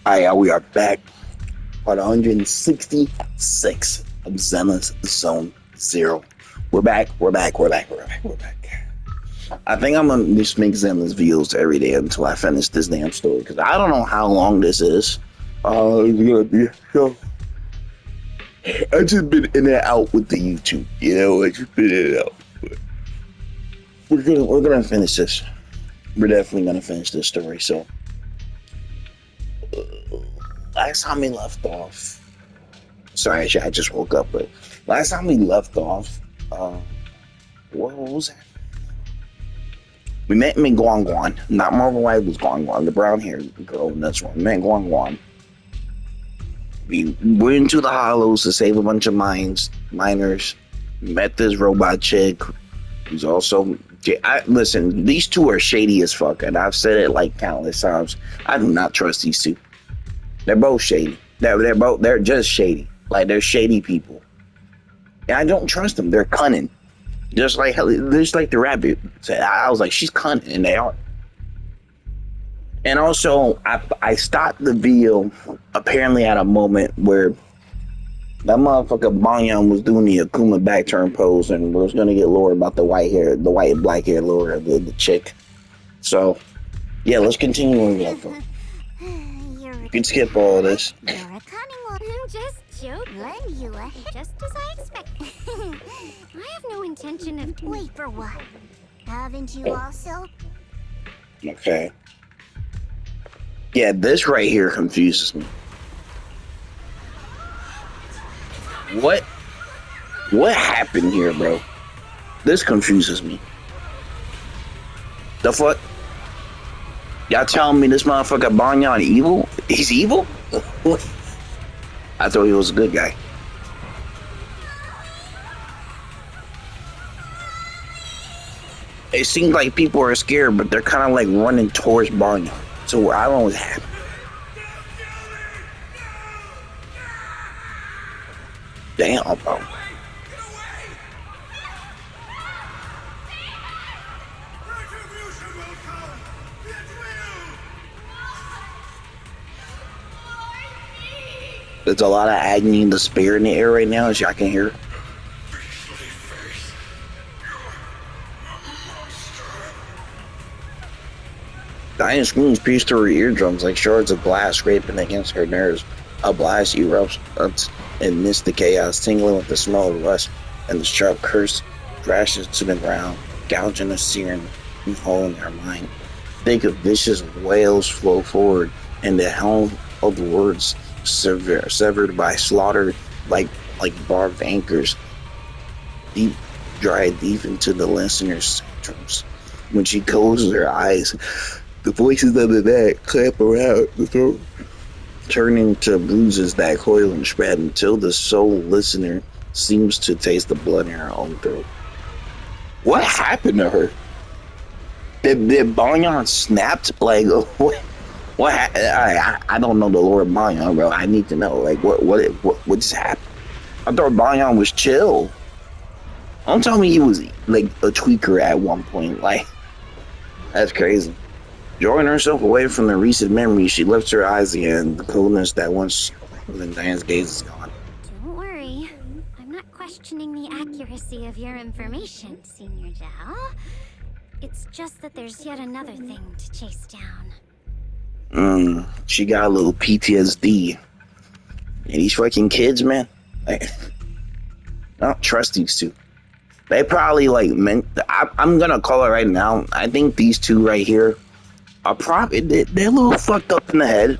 Alright, we are back. Part 166 of Zenless Zone Zero. We're back. I think I'm gonna just make Zenless videos every day until I finish this damn story because I don't know how long this is. It's gonna be so. I just been in and out with the YouTube, I just been in and out. But we're gonna finish this. We're definitely gonna finish this story. So last time we left off. Sorry, actually, I just woke up, but last time we left off, what was that? We met Guan Guan, not Marvel Rivals Guan Guan, the brown haired girl in this one. We met Guan Guan. We went into the hollows to save a bunch of miners. Met this robot chick who's also. Listen, these two are shady as fuck, and I've said it like countless times. I do not trust these two. They're both shady. They're just shady. Like they're shady people. And I don't trust them. They're cunning. Just like the rabbit said. I was like, she's cunning, and they are. And also, I stopped the video apparently at a moment where that motherfucker Banyan was doing the Akuma back turn pose and was gonna get lower about the white and black hair lower the chick. So yeah, let's continue on with that. You can skip all this. You're a cunning one. I'm just joking. Lend you a hit. Just as I expected. I have no intention of... Wait for what? Haven't you also? Okay. Yeah, this right here confuses me. What happened here, bro? This confuses me. The fuck? Y'all telling me this motherfucker Banyan evil? He's evil? I thought he was a good guy. It seems like people are scared, but they're kind of like running towards Banyan. So I don't know what's happening. Damn, bro. There's a lot of agony and despair in the air right now, as y'all can hear. Dying screams pierce through her eardrums like shards of glass scraping against her nerves. A blast erupts amidst the chaos, tingling with the smell of rust, and the sharp curse crashes to the ground, gouging a searing hole in her mind. Think of vicious wails flow forward, and the helm of words severed by slaughter like barbed anchors, drive deep into the listener's centrums. When she closes her eyes, the voices of the dead clap around the throat, turning to bruises that coil and spread until the sole listener seems to taste the blood in her own throat. What happened to her? Did Banyan snapped? Like, what I don't know the lore of Banyan, bro. I need to know, like, what just happened? I thought Banyan was chill. Don't tell me he was, like, a tweaker at one point. Like, that's crazy. Drawing herself away from the recent memories, she lifts her eyes again. The coldness that once was in Diane's gaze is gone. Don't worry. I'm not questioning the accuracy of your information, Senior Zhao. It's just that there's yet another thing to chase down. She got a little PTSD. And these fucking kids, man. I don't trust these two. They probably, like, I'm gonna call it right now. I think these two right here are probably, they're a little fucked up in the head.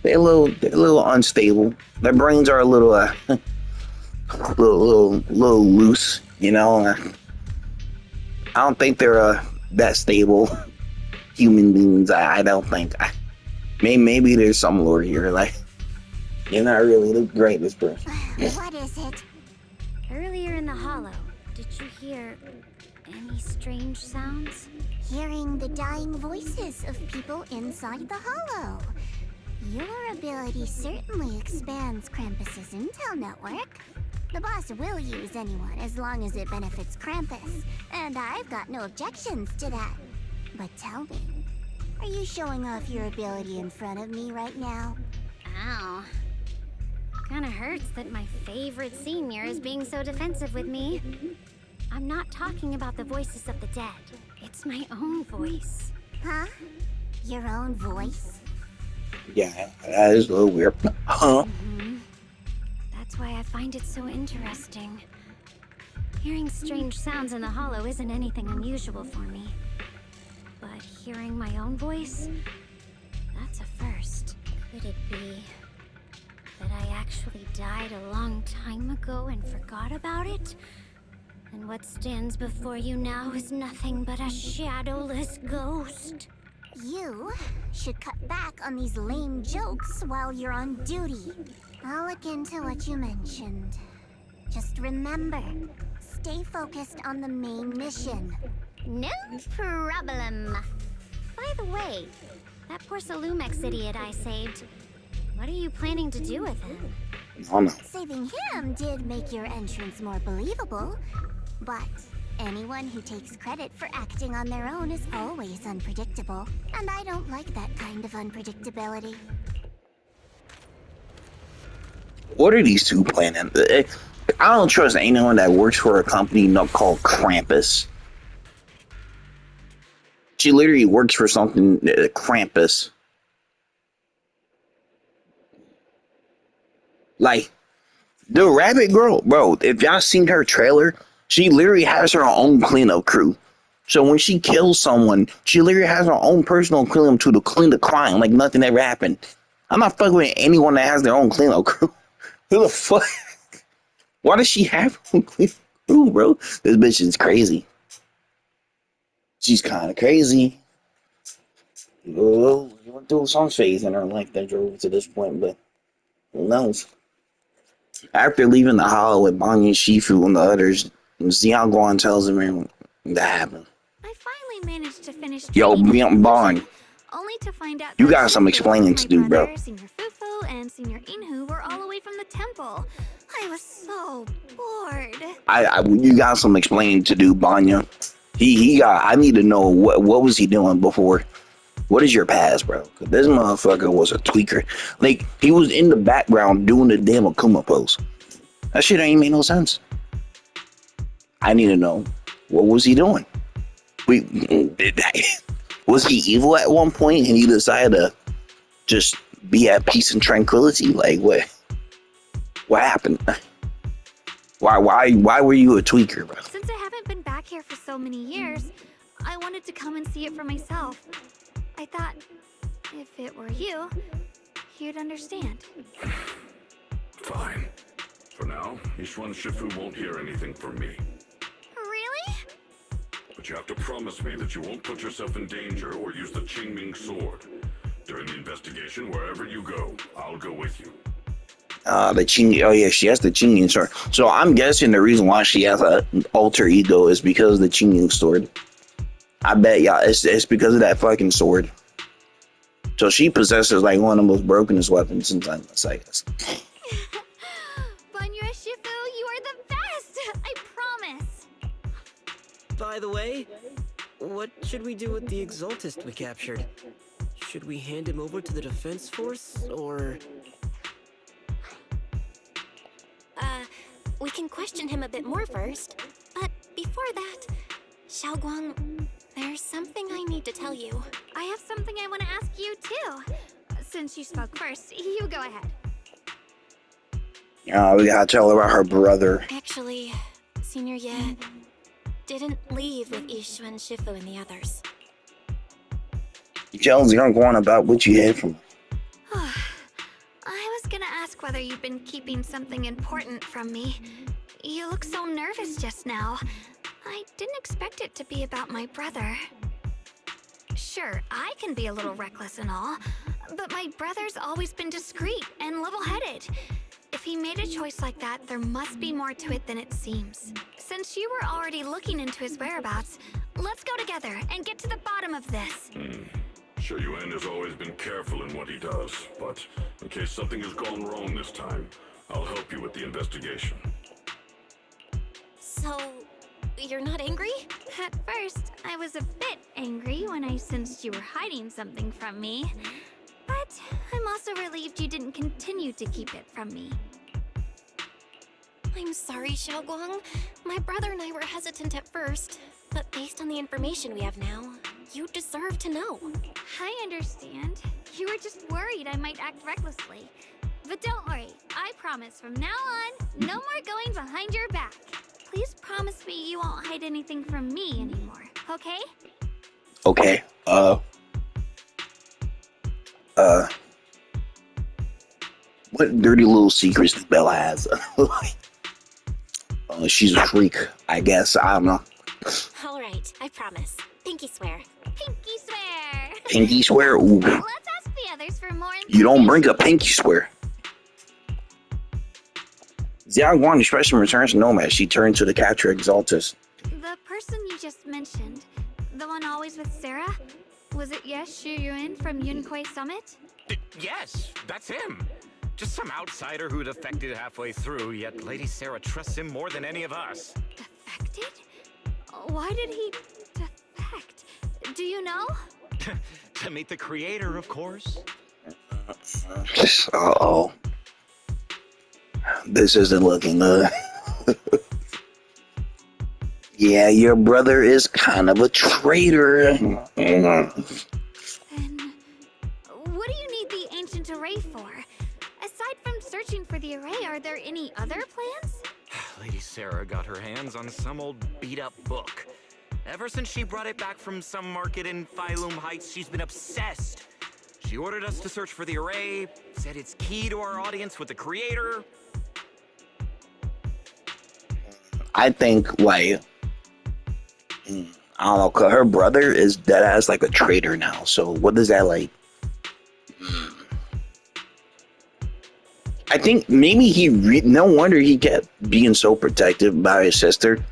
They're a little unstable. Their brains are a little, little loose, you know. I don't think they're that stable human beings. I don't think. Maybe there's some lore here. Like, you're not really the greatest person. What is it? Earlier in the hollow, did you hear any strange sounds? Hearing the dying voices of people inside the hollow. Your ability certainly expands Krampus's intel network. The boss will use anyone as long as it benefits Krampus, and I've got no objections to that. But tell me, Are you showing off your ability in front of me right now? Ow. Kinda hurts that my favorite senior is being so defensive with me. I'm not talking about the voices of the dead. It's my own voice. Huh? Your own voice? Yeah, that is a little weird. Huh? That's why I find it so interesting. Hearing strange sounds in the hollow isn't anything unusual for me. But hearing my own voice? That's a first. Could it be that I actually died a long time ago and forgot about it? And what stands before you now is nothing but a shadowless ghost. You should cut back on these lame jokes while you're on duty. I'll look into what you mentioned. Just remember, stay focused on the main mission. No problem. By the way, that poor Salumex idiot I saved, what are you planning to do with him? Oh no. Saving him did make your entrance more believable, but anyone who takes credit for acting on their own is always unpredictable, and I don't like that kind of unpredictability. What are these two planning? I don't trust anyone that works for a company not called Krampus. She literally works for something, Krampus. Like, the rabbit girl, bro, if y'all seen her trailer, she literally has her own cleanup crew. So when she kills someone, she literally has her own personal cleanup crew to clean the crime like nothing ever happened. I'm not fucking with anyone that has their own cleanup crew. Who the fuck? Why does she have her own cleanup crew, bro? This bitch is crazy. She's kind of crazy. Well, she went through some phase in her life that drove her to this point, but who knows? After leaving the hollow with Banya and Shifu and the others, Xiaoguan tells him that happened. I finally managed to finish Yo, Bond, only to find out you that got some Shifu, explaining to my do, bro. brother, Senior Fufu, and Senior Inhu were all away from the temple. I was so bored. You got some explaining to do, Banya. I need to know what was he doing before. What is your past, bro? 'Cause this motherfucker was a tweaker. Like, he was in the background doing the damn Akuma pose. That shit ain't make no sense. I need to know, what was he doing? Was he evil at one point and he decided to just be at peace and tranquility? Like, what happened? Why were you a tweaker, bro? Since I haven't been back here for so many years, I wanted to come and see it for myself. I thought, if it were you, you'd understand. Fine. For now, Ishwan Shifu won't hear anything from me. Really? But you have to promise me that you won't put yourself in danger or use the Qingming sword. During the investigation, wherever you go, I'll go with you. The Qing. Oh yeah, she has the Qingyin sword. So I'm guessing the reason why she has an alter ego is because of the Qingyin sword. I bet y'all it's because of that fucking sword. So she possesses like one of the most brokenest weapons in Zenless, I guess. Banya Shifu, you are the best! I promise! By the way, what should we do with the Exaltist we captured? Should we hand him over to the defense force, or...? We can question him a bit more first. But before that, Xiaoguang, there's something I need to tell you. I have something I want to ask you, too. Since you spoke first, you go ahead. We gotta tell her about her brother. Actually, Senior Ye didn't leave with Ishwan, Shifu, and the others. You tell Xiaoguan about what you had from her. I was gonna ask whether you've been keeping something important from me. You look so nervous just now. I didn't expect it to be about my brother. Sure, I can be a little reckless and all, but my brother's always been discreet and level-headed. If he made a choice like that, there must be more to it than it seems. Since you were already looking into his whereabouts, let's go together and get to the bottom of this. Sure, Yuan has always been careful in what he does, but in case something has gone wrong this time, I'll help you with the investigation. So, you're not angry? At first, I was a bit angry when I sensed you were hiding something from me. But I'm also relieved you didn't continue to keep it from me. I'm sorry, Xiaoguang. My brother and I were hesitant at first, but based on the information we have now, you deserve to know. I understand. You were just worried I might act recklessly. But don't worry, I promise from now on, no more going behind your back. Please promise me you won't hide anything from me anymore, okay? Okay. What dirty little secrets does Bella has? She's a freak, I guess. I don't know. All right, I promise. Pinky swear. Pinky swear! Pinky swear? Ooh. Let's ask the others for more information. You don't bring a pinky swear. Xiaoguang expression returns to Nomad. She turned to the capture Exaltus. The person you just mentioned, the one always with Sarah? Was it Yes Shuyuan from Yunkui Summit? Yes, that's him. Just some outsider who defected halfway through, yet Lady Sarah trusts him more than any of us. Defected? Why did he defect? Do you know? To meet the creator, of course. Uh-oh. This isn't looking good. Yeah, your brother is kind of a traitor. Then, what do you need the ancient array for? Aside from searching for the array, are there any other plans? Lady Sarah got her hands on some old beat-up book. Ever since she brought it back from some market in Phylum Heights, she's been obsessed. She ordered us to search for the array, said it's key to our audience with the creator. I think, like, I don't know, 'cause her brother is deadass like a traitor now. So what does that like? I think maybe no wonder he kept being so protective by his sister,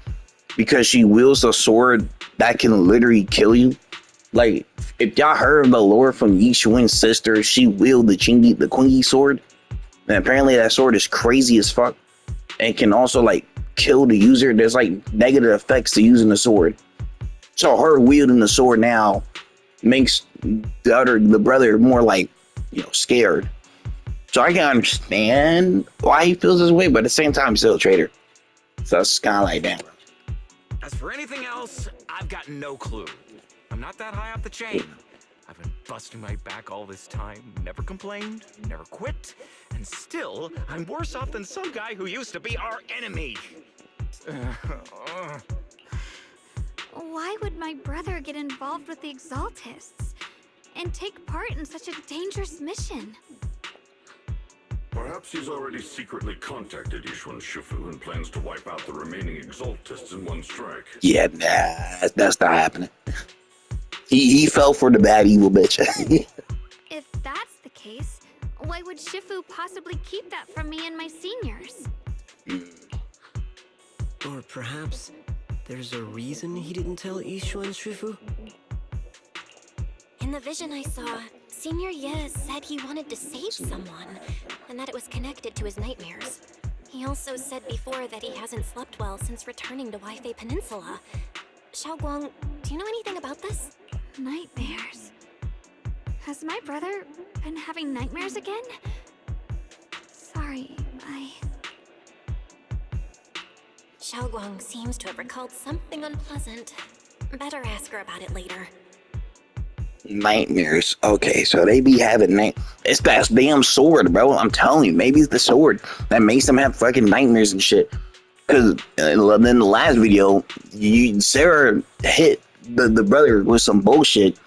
because she wields a sword that can literally kill you. Like, if y'all heard the lore from Yi Xuan's sister, she wielded the Qingyi sword, and apparently that sword is crazy as fuck and can also like kill the user. There's like negative effects to using the sword. So her wielding the sword now makes the brother more like, scared. So I can understand why he feels this way, but at the same time, he's still a traitor. So it's kind of like, damn. As for anything else, I've got no clue. I'm not that high up the chain. I've been busting my back all this time, never complained, never quit, and still, I'm worse off than some guy who used to be our enemy. Why would my brother get involved with the Exaltists and take part in such a dangerous mission? Perhaps he's already secretly contacted Yishuan Shifu and plans to wipe out the remaining Exaltists in one strike. Yeah, nah, that's not happening. He fell for the bad evil bitch. If that's the case, why would Shifu possibly keep that from me and my seniors? Or perhaps there's a reason he didn't tell Yishuan Shifu? In the vision I saw, Senior Ye said he wanted to save someone, and that it was connected to his nightmares. He also said before that he hasn't slept well since returning to Waifei Peninsula. Xiaoguang, do you know anything about this? Nightmares? Has my brother been having nightmares again? Sorry, Xiaoguang seems to have recalled something unpleasant. Better ask her about it later. Nightmares. Okay, so they be having it's that damn sword, bro. I'm telling you, maybe it's the sword that makes them have fucking nightmares and shit. Because in the last video, Sarah hit the brother with some bullshit,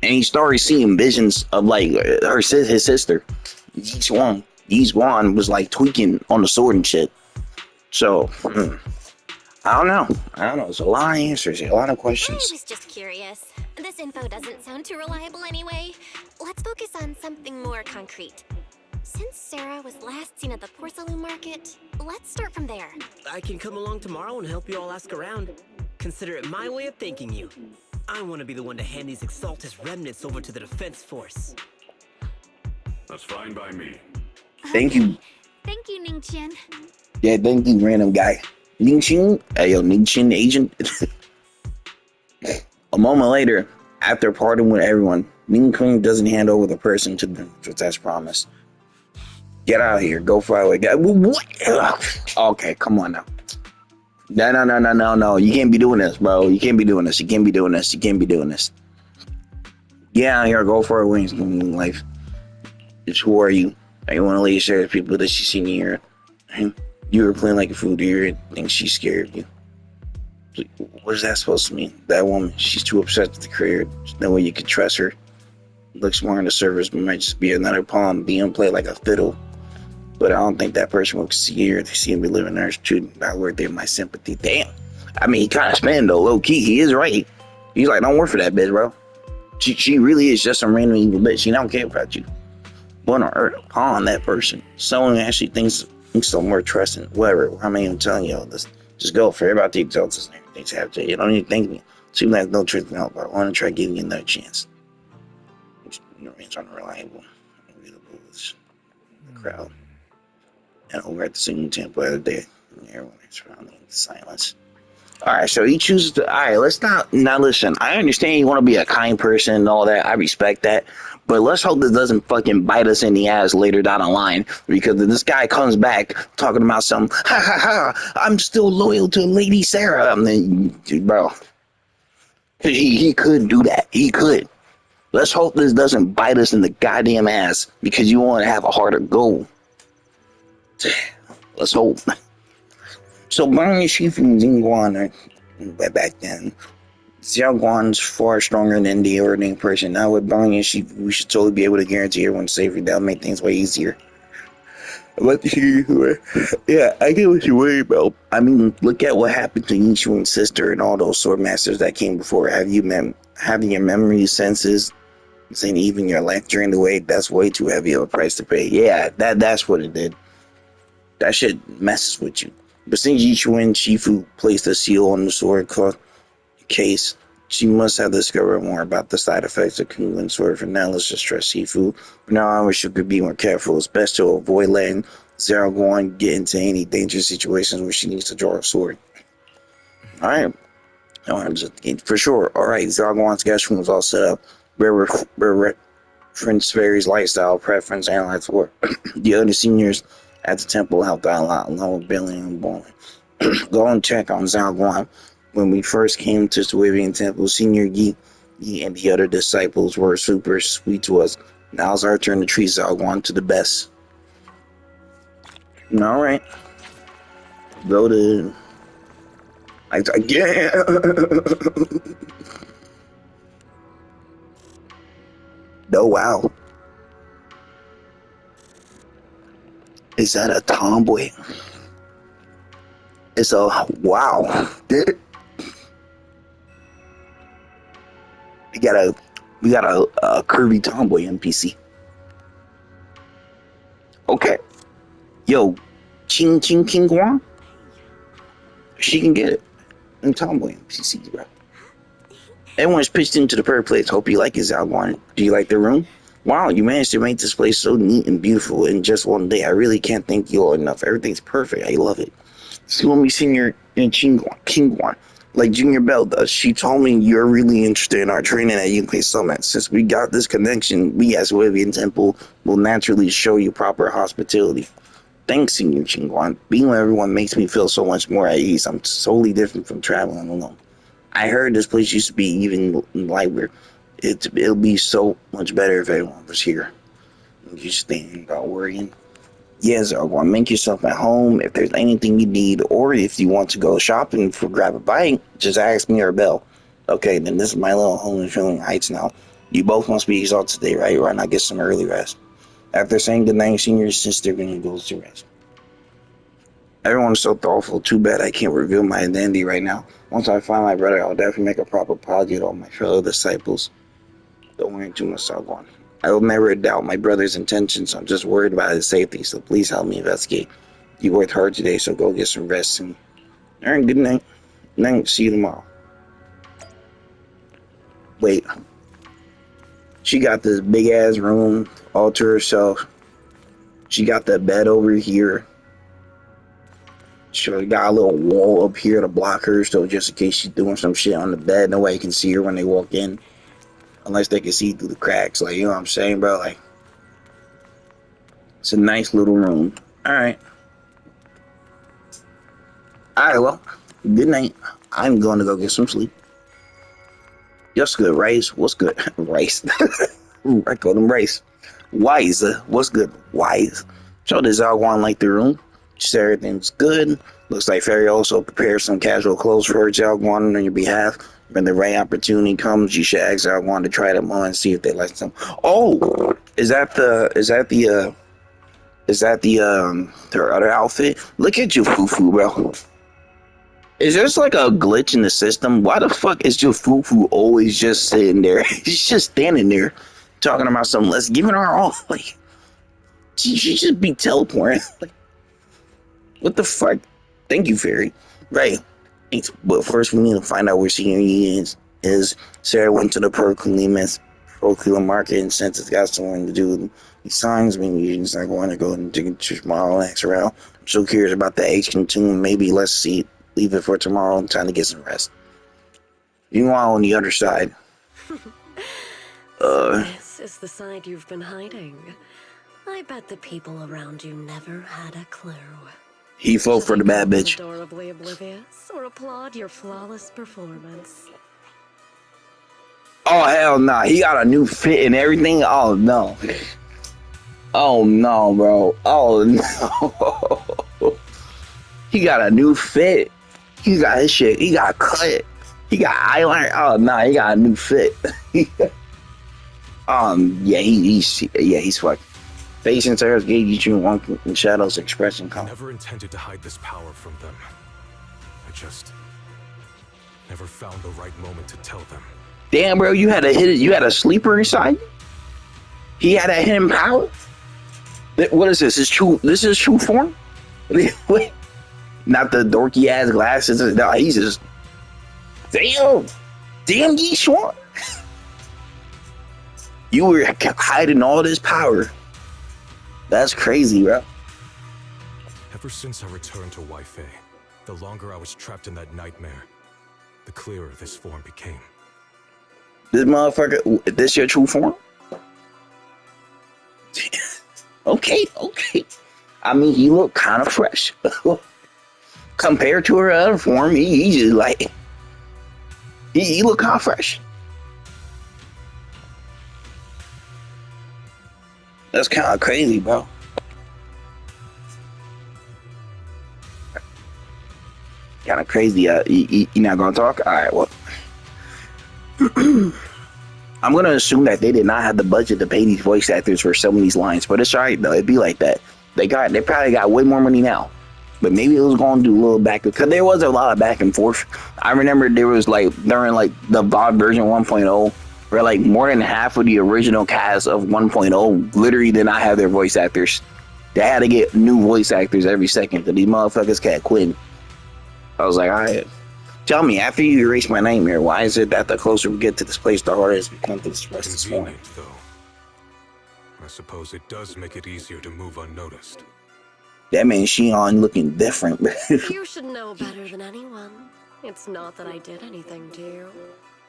and he started seeing visions of like his sister, Yi Xuan. Yi Xuan was like tweaking on the sword and shit. So I don't know. It's a lot of answers, a lot of I questions. was just curious. This info doesn't sound too reliable anyway. Let's focus on something more concrete. Since Sarah was last seen at the porcelain market, let's start from there. I can come along tomorrow and help you all ask around. Consider it my way of thanking you. I want to be the one to hand these Exaltus remnants over to the defense force. That's fine by me. Thank you. Thank you, Ningqian. Yeah, thank you, random guy. Ning Qing, hey yo, Ning Qing agent. A moment later, after parting with everyone, Ning Qing doesn't hand over the person to them, just as promised. Get out of here. Go fly away. What? Okay, come on now. No, no, no, no, no, no. You can't be doing this, bro. You can't be doing this. You can't be doing this. You can't be doing this. Get out of here. Go for a wings in life. Just who are you? Are you one of the lady share people that she seen here? You were playing like a fool deer and think she's scared of you. What is that supposed to mean? That woman, she's too upset with the career. There's no way you can trust her. Looks more on the surface, but might just be another pawn being played like a fiddle. But I don't think that person will see her. They see me living there. Too not worth it. My sympathy. Damn. I mean, he kind of spanned though. Low key, he is right. He's like, don't work for that bitch, bro. She really is just some random evil bitch. She don't care about you. What on earth? Pawn that person. Someone actually thinks I'm worth trusting. Whatever. I'm not even telling you all this. Just go. Forget about the exalts and everything. Have to. You don't even think me. Seems like no truth in help. But I want to try giving you another chance. Remains unreliable. Unreadable with the crowd. And over at the singing temple the other day, everyone is surrounding in silence. Alright, so he chooses to. Alright, let's not. Now, listen, I understand you want to be a kind person and all that. I respect that. But let's hope this doesn't fucking bite us in the ass later down the line. Because if this guy comes back talking about some, ha ha ha, I'm still loyal to Lady Sarah. I mean, bro. He could do that. He could. Let's hope this doesn't bite us in the goddamn ass because you want to have a heart of gold. Let's hope. So Burning Shifu and Xingguan are back then. Xiaoguan's far stronger than the ordinary person. Now with Burning Shifu, we should totally be able to guarantee everyone's safety. That'll make things way easier. Let the Shifu. Yeah, I get what you're worried about. I mean, look at what happened to Yishuan's sister and all those sword masters that came before. Having your memory senses and even your life during the way, that's way too heavy of a price to pay. Yeah, that's what it did. That shit messes with you. But since Yichuan Shifu placed a seal on the sword case, she must have discovered more about the side effects of Kunlun sword. For now, let's just trust Shifu. From now on, we should be more careful. It's best to avoid letting Zeraguan get into any dangerous situations where she needs to draw a sword. Alright. For sure. Alright, Zeraguan's guest room was all set up. Prince Fairy's lifestyle, preference, analyzed for the other seniors at the temple helped out a lot, along with Billy and Bowen. Go and check on Zhao Guan. When we first came to Suevian Temple, Senior Yi and the other disciples were super sweet to us. Now it's our turn to treat Zhao Guan to the best. Alright. Go to... Again! Oh, wow. Is that a tomboy? It's a... Wow. We got a curvy tomboy NPC. Okay. Yo, Ching Guan? She can get it. And tomboy NPC, bro. Everyone's pitched into the perfect place. Hope you like it, Zalguan. Do you like the room? Wow, you managed to make this place so neat and beautiful in just one day. I really can't thank you all enough. Everything's perfect. I love it. So when we senior in King Guan, like Junior Bell does, she told me you're really interested in our training at UK Summit. Since we got this connection, we as Wivian Temple will naturally show you proper hospitality. Thanks, Senior Qingguan. Being with everyone makes me feel so much more at ease. I'm totally different from traveling alone. I heard this place used to be even livelier. It'll be so much better if everyone was here. You just thinking about worrying. Yes, Zerguan, make yourself at home. If there's anything you need, or if you want to go shopping for grab a bite, just ask me or Bell. Okay, then this is my little home in Trilling Heights now. You both must be exhausted today, right? Or not get some early rest. After saying goodnight, Senior sister Vinny goes to rest. Everyone's so thoughtful. Too bad I can't reveal my identity right now. Once I find my brother, I'll definitely make a proper apology to all my fellow disciples. Don't worry too much, Zerguan. I will never doubt my brother's intentions. I'm just worried about his safety, so please help me investigate. You worked hard today, so go get some rest soon. Alright, good night. Night, see you tomorrow. Wait. She got this big ass room all to herself. She got the bed over here. She got a little wall up here to block her, so just in case she's doing some shit on the bed, nobody can see her when they walk in, unless they can see through the cracks. Like, you know what I'm saying, bro? Like, it's a nice little room. All right. All right. Well, good night. I'm going to go get some sleep. What's good, Rice? What's good, Rice? I call him Rice. Wise. What's good, Wise? So does all want like the room? Just everything's good. Looks like Fairy also prepared some casual clothes for Jalguan on your behalf. When the right opportunity comes, you should ask Jalguan to try them on and see if they like them. Oh, is that their other outfit? Look at you, Fufu, bro. Is there like a glitch in the system? Why the fuck is your Fufu always just sitting there? He's just standing there talking about something. Let's give it our all. Like, she just be teleporting. Like, what the fuck? Thank you, Fairy. Right. But first, we need to find out where Senior is. Sarah went to the Procula market, and since it's got something to do with these songs, maybe she's not going to go and dig into tomorrow and ask her out. I'm so curious about the ancient tomb. Maybe let's see. Leave it for tomorrow and time to get some rest. Meanwhile, on the other side. This is the side you've been hiding. I bet the people around you never had a clue. He fell for the bad bitch. Adorably oblivious or applaud your flawless performance. Oh hell nah, he got a new fit and everything. Oh no. Oh no, bro. Oh no. He got a new fit. He got his shit. He got cut. He got eyeliner. Oh no, he got a new fit. Yeah, he's fucked. Facing Sarah's gauge you one in shadows expression. I never intended to hide this power from them. I just never found the right moment to tell them. Damn, bro, you had a sleeper inside. He had a hidden power. What is this? This is true form. Wait, not the dorky ass glasses. No, he's just damn Yi Swan. You were hiding all this power. That's crazy, bro. Ever since I returned to Wi-Fi, the longer I was trapped in that nightmare, the clearer this form became. This motherfucker, this your true form? Okay. I mean, he looked kind of fresh. Compared to her other form, he just like, he looked kind of fresh. That's kind of crazy, bro. Kind of crazy. You not gonna talk? All right. Well, I'm gonna assume that they did not have the budget to pay these voice actors for some of these lines, but it's alright though. It'd be like that. They probably got way more money now, but maybe it was gonna do a little back because there was a lot of back and forth. I remember there was like during like the VOD version 1.0. Where like more than half of the original cast of 1.0 literally did not have their voice actors. They had to get new voice actors every second because these motherfuckers kept quitting. I was like, all right, tell me, after you erase my nightmare, why is it that the closer we get to this place, the harder it's become to express this form? Convenient, though. I suppose it does make it easier to move unnoticed. That means Shion looking different. You should know better than anyone. It's not that I did anything to you.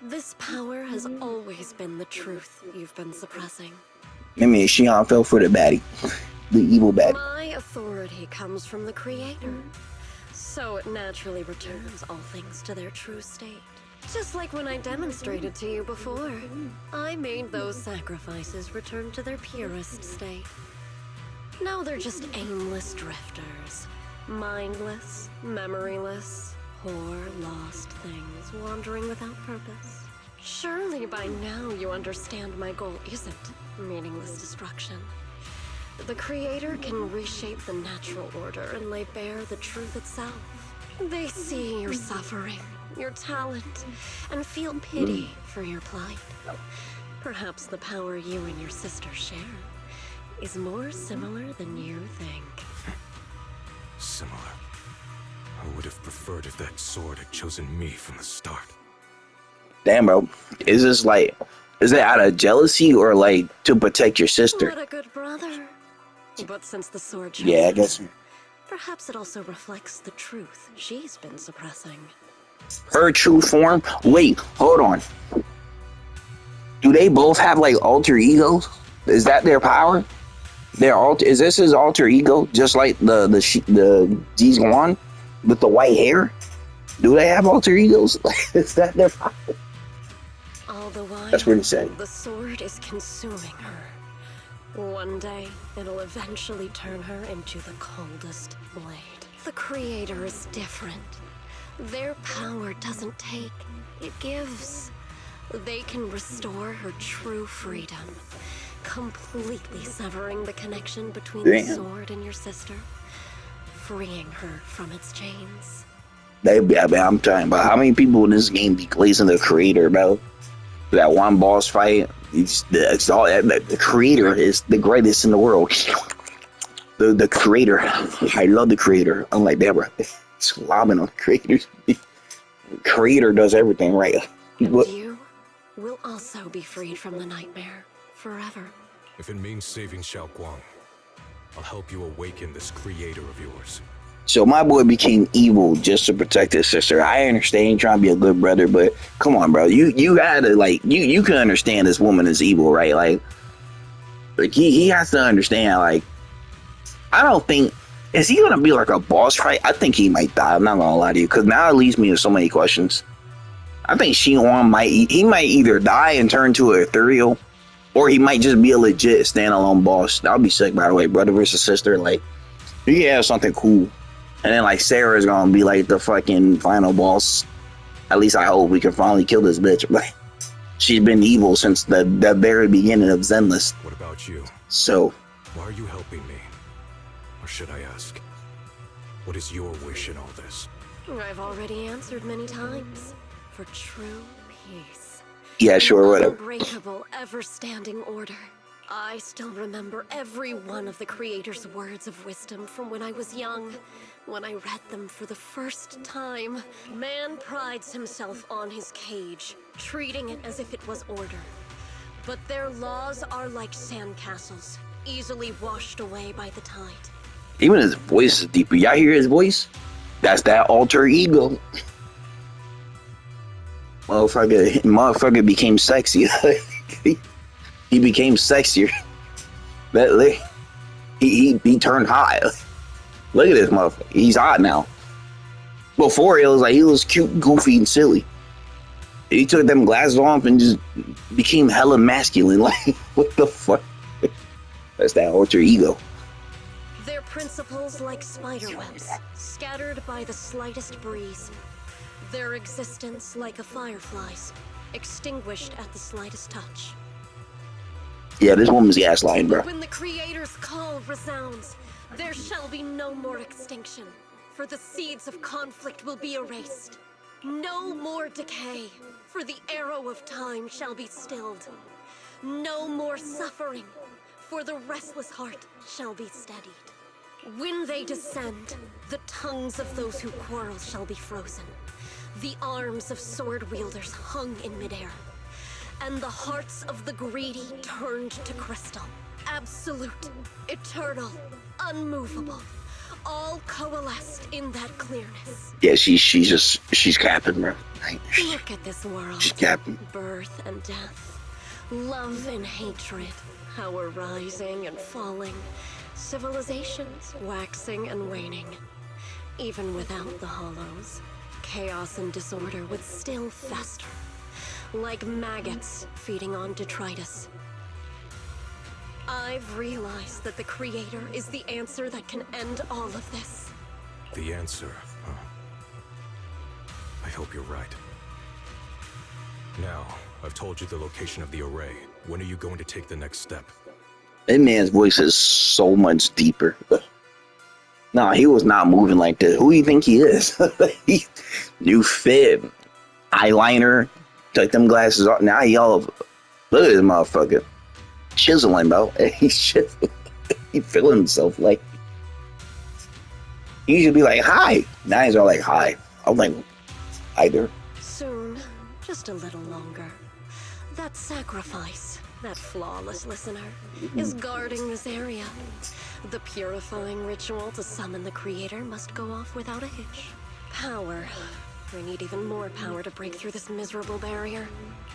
This power has always been the truth you've been suppressing. That means Shion fell for the baddie. The evil baddie. My authority comes from the Creator, so it naturally returns all things to their true state. Just like when I demonstrated to you before, I made those sacrifices return to their purest state. Now they're just aimless drifters, mindless, memoryless, poor, lost things wandering without purpose. Surely by now you understand my goal isn't meaningless destruction. The Creator can reshape the natural order and lay bare the truth itself. They see your suffering, your talent, and feel pity for your plight. Perhaps the power you and your sister share is more similar than you think. Similar. I would have preferred if that sword had chosen me from the start. Damn, bro. Is it out of jealousy or like to protect your sister? What a good brother. But since the sword chose Yeah, I guess. Perhaps it also reflects the truth she's been suppressing. Her true form? Wait, hold on. Do they both have like alter egos? Is that their power? Is this his alter ego? Just like the Zizwan with the white hair? Do they have alter egos? Is that their power? All the while, That's what he said. the sword is consuming her. One day, it'll eventually turn her into the coldest blade. The Creator is different. Their power doesn't take, it gives. They can restore her true freedom, completely severing the connection between the sword and your sister, freeing her from its chains. I'm talking about how many people in this game be glazing the Creator, bro. That one boss fight, the Creator is the greatest in the world. The Creator, I love the Creator. I'm like, damn, bro, slobbing on the Creator. Creator does everything right. And you will also be freed from the nightmare forever. If it means saving Xiaoguang, I'll help you awaken this Creator of yours. So my boy became evil just to protect his sister. I understand he's trying to be a good brother, but come on, bro. You gotta like you can understand this woman is evil, right? Like he has to understand. Like I don't think is he gonna be like a boss fight? I think he might die. I'm not gonna lie to you, because now it leaves me with so many questions. I think Xinhuang might either die and turn to an ethereal, or he might just be a legit standalone boss. That'll be sick, by the way. Brother versus sister, like you can have something cool. And then like Sarah's gonna be like the fucking final boss. At least I hope we can finally kill this bitch. Like she's been evil since the very beginning of Zenless. What about you? So Why are you helping me? Or should I ask, what is your wish in all this? I've already answered many times. For true peace. yeah, sure, whatever. Unbreakable, ever-standing order. I still remember every one of the Creator's words of wisdom from when I was young. When I read them for the first time, man prides himself on his cage, treating it as if it was order. But their laws are like sandcastles, easily washed away by the tide. Even his voice is deeper. Y'all hear his voice? That's that alter ego. Motherfucker became sexy. He became sexier. He turned hot. Look at this motherfucker. He's hot now. Before it was like he was cute, goofy, and silly. He took them glasses off and just became hella masculine. Like, what the fuck? That's that alter ego. Their principles like spiderwebs, scattered by the slightest breeze. Their existence like a firefly's, extinguished at the slightest touch. Yeah, this woman's gaslighting, bro. When the Creator's call resounds, there shall be no more extinction, for the seeds of conflict will be erased. No more decay, for the arrow of time shall be stilled. No more suffering, for the restless heart shall be steadied. When they descend, the tongues of those who quarrel shall be frozen. The arms of sword wielders hung in midair, and the hearts of the greedy turned to crystal. Absolute, eternal, unmovable, all coalesced in that clearness. Yeah, she's capping, bro. Look at this world. She's capping. Birth and death, love and hatred, our rising and falling, civilizations waxing and waning. Even without the hollows, chaos and disorder would still fester, like maggots feeding on detritus. I've realized that the Creator is the answer that can end all of this. The answer, huh? I hope you're right. Now, I've told you the location of the array. When are you going to take the next step? That man's voice is so much deeper. Nah, he was not moving like this. Who do you think he is? New fit, eyeliner, took them glasses off. Now he all over. Look at this motherfucker. Chiseling, bro. He's chiseling. He feeling himself like. He used to be like, hi. Now he's all like, hi. I'm like, hi there. Soon, just a little longer. That sacrifice, that flawless listener, is guarding this area. The purifying ritual to summon the creator must go off without a hitch. Power. I need even more power to break through this miserable barrier.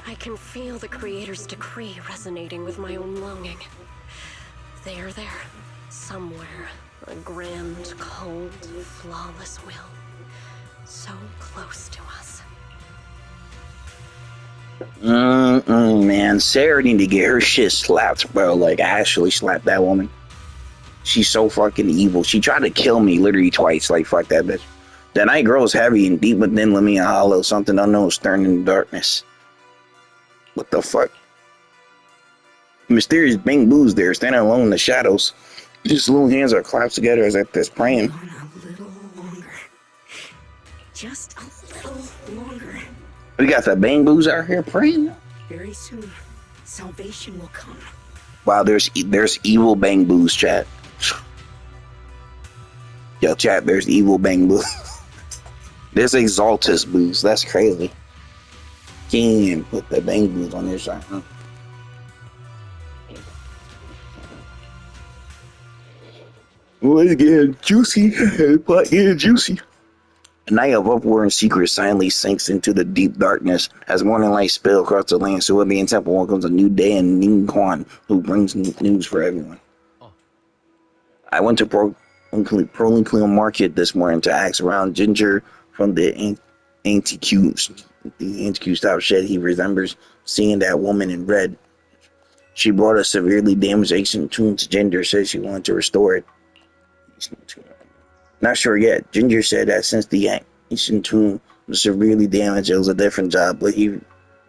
I can feel the creator's decree resonating with my own longing. They are there, somewhere. A grand, cold, flawless will. So close to us. Man, Sarah need to get her shit slapped, bro. Like, actually slap that woman. She's so fucking evil. She tried to kill me literally twice. Like, fuck that bitch. The night grows heavy and deep within let me a hollow. Something unknown stirring in the darkness. What the fuck? Mysterious Bang Boo's there, standing alone in the shadows. His little hands are clasped together as if they're praying. On a little longer. Just a little longer. We got the Bang Boos out here praying. Very soon, salvation will come. Wow, there's evil Bang Boos, chat. Yo, chat, there's evil Bang Boos. There's Exaltus Boos. That's crazy. Can't even put the Bang Boos on this side, huh? Oh, it's getting juicy. It's getting juicy. A night of uproar and secret silently sinks into the deep darkness as morning light spills across the land. So the temple welcomes a new day and Ning Quan, who brings news for everyone. I went to Prolinquium Market this morning to ask around Ginger from the Antiques style shed. He remembers seeing that woman in red. She brought a severely damaged ancient tomb to Ginger, said she wanted to restore it. Not sure yet. Ginger said that since the ancient tomb was severely damaged, it was a different job, but he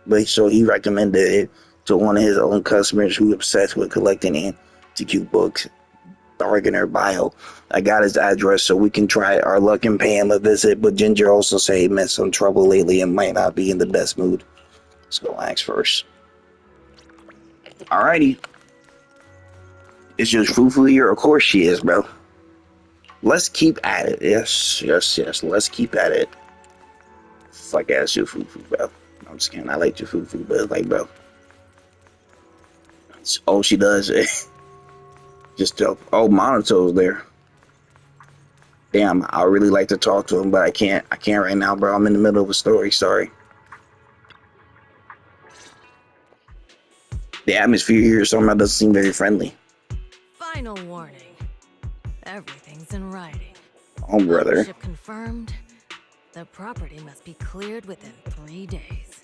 recommended it to one of his own customers who obsessed with collecting antique books. Dark in her bio. I got his address so we can try our luck and pay him a visit, but Ginger also said he met some trouble lately and might not be in the best mood. Let's go ask first. Alrighty. Is just Fufu here? Of course she is, bro. Let's keep at it. Yes. Let's keep at it. Fuck ass your Fufu, bro. I'm just kidding. I like your Fufu, but like, bro. Oh, she does. Just joke. Oh, Monoto's there. Damn, I really like to talk to him, but I can't right now, bro. I'm in the middle of a story. Sorry. The atmosphere here somehow doesn't seem very friendly. Final warning. Everything's in writing. Oh, brother. Ownership confirmed. The property must be cleared within 3 days.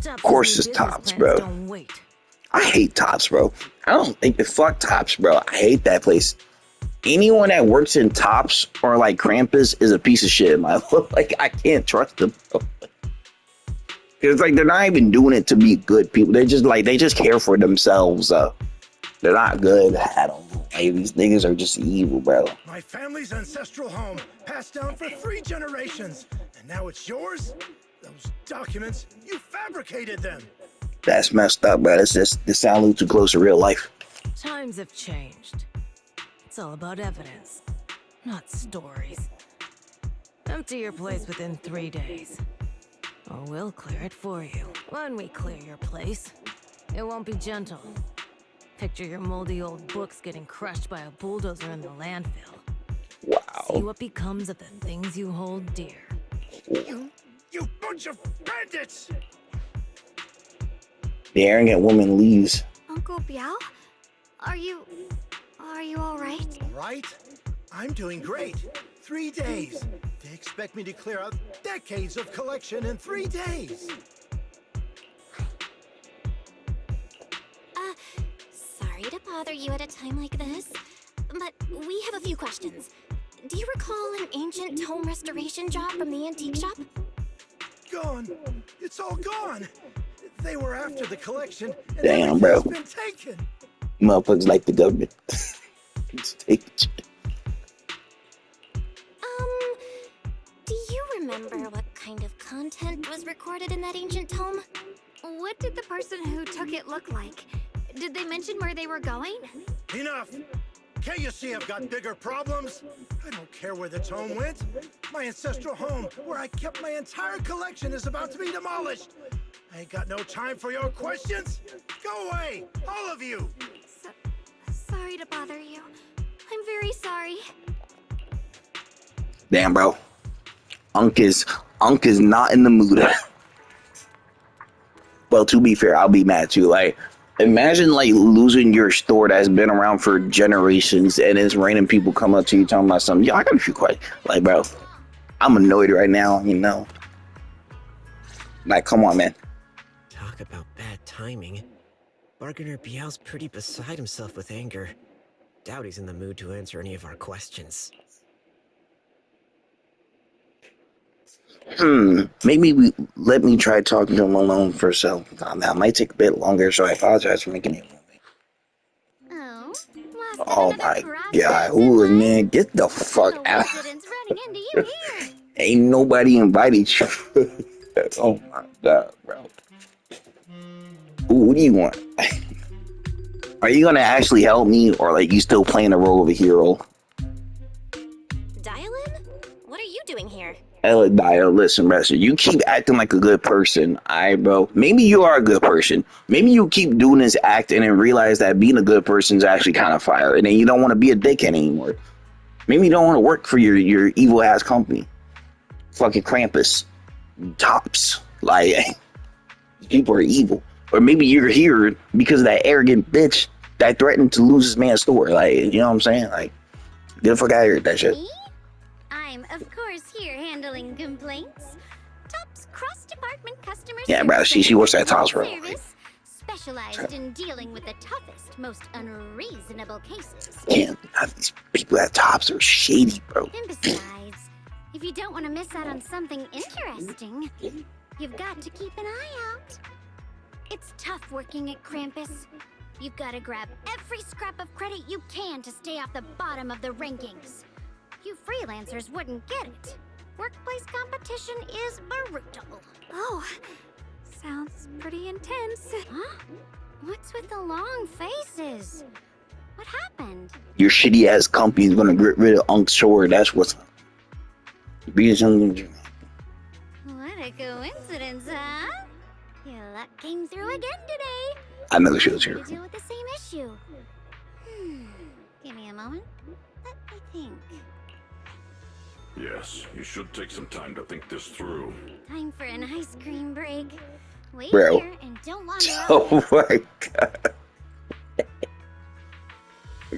Of course it's Tops, bro. Don't wait. I hate Tops, bro. I don't think fuck Tops, bro. I hate that place. Anyone that works in Tops or like Krampus is a piece of shit. Like, I can't trust them, bro. It's like they're not even doing it to be good people. They just care for themselves. They're not good at them. Like, these niggas are just evil, bro. My family's ancestral home, passed down for 3 generations, and now it's yours? Those documents, you fabricated them. That's messed up, bro. This sounds a little too close to real life. Times have changed. It's all about evidence, not stories. Empty your place within 3 days, or we'll clear it for you. When we clear your place, it won't be gentle. Picture your moldy old books getting crushed by a bulldozer in the landfill. Wow. See what becomes of the things you hold dear. You bunch of bandits! The arrogant woman leaves. Uncle Biao? Are you all right? All right? I'm doing great. 3 days. They expect me to clear out decades of collection in 3 days. Sorry to bother you at a time like this, but we have a few questions. Do you recall an ancient tome restoration job from the antique shop? Gone. It's all gone. They were after the collection, and Damn, bro. been taken. Motherfuckers like the government. Just take it. Do you remember what kind of content was recorded in that ancient tome? What did the person who took it look like? Did they mention where they were going? Enough! Can't you see I've got bigger problems? I don't care where the tome went. My ancestral home, where I kept my entire collection, is about to be demolished. I ain't got no time for your questions. Go away, all of you! Sorry sorry to bother you. I'm very sorry. Damn, bro. Unk is not in the mood. Well, to be fair, I'll be mad too. Like, imagine like losing your store that's been around for generations, and it's random people come up to you talking about something. Yo, I got a few questions. Like, bro, I'm annoyed right now. You know, like, come on, man. Talk about bad timing. Bargainer Biao's pretty beside himself with anger. Doubt he's in the mood to answer any of our questions. Maybe let me try talking to him alone for so. That might take a bit longer, so I apologize for making it. Oh, lost Oh another my process, god, ooh, Zenless? man, get the fuck out. Coincidence running into you here. Ain't nobody invited you. Oh my god, bro. Ooh, what do you want? Are you gonna actually help me, or like you still playing the role of a hero? Dial-in? What are you doing here? Dio, listen, Ressa, you keep acting like a good person, alright, bro? Maybe you are a good person. Maybe you keep doing this acting and realize that being a good person is actually kind of fire, and then you don't want to be a dickhead anymore. Maybe you don't want to work for your evil ass company. Fucking Krampus. Tops. Like, people are evil. Or maybe you're here because of that arrogant bitch that threatened to lose his man's store. Like, you know what I'm saying? Like, get the fuck out of here with that shit. Me? I'm, of course, here handling complaints. Top's cross-department customer Yeah, bro, service she works at center Tops, bro. service, specialized in dealing with the toughest, most unreasonable cases. Damn, these people at Tops are shady, bro. And besides, if you don't want to miss out on something interesting, you've got to keep an eye out. It's tough working at Krampus. You've got to grab every scrap of credit you can to stay off the bottom of the rankings. You freelancers wouldn't get it. Workplace competition is brutal. Oh, sounds pretty intense. Huh? What's with the long faces? What happened? Your shitty ass company is gonna get rid of Unk's sword. That's what's. Because What a coincidence, huh? Your luck came through again today. I know she was To here. deal with the same issue. Give me a moment. Let me think. Yes, you should take some time to think this through. Time for an ice cream break. Wait Bro. here and don't wander off. Oh my god.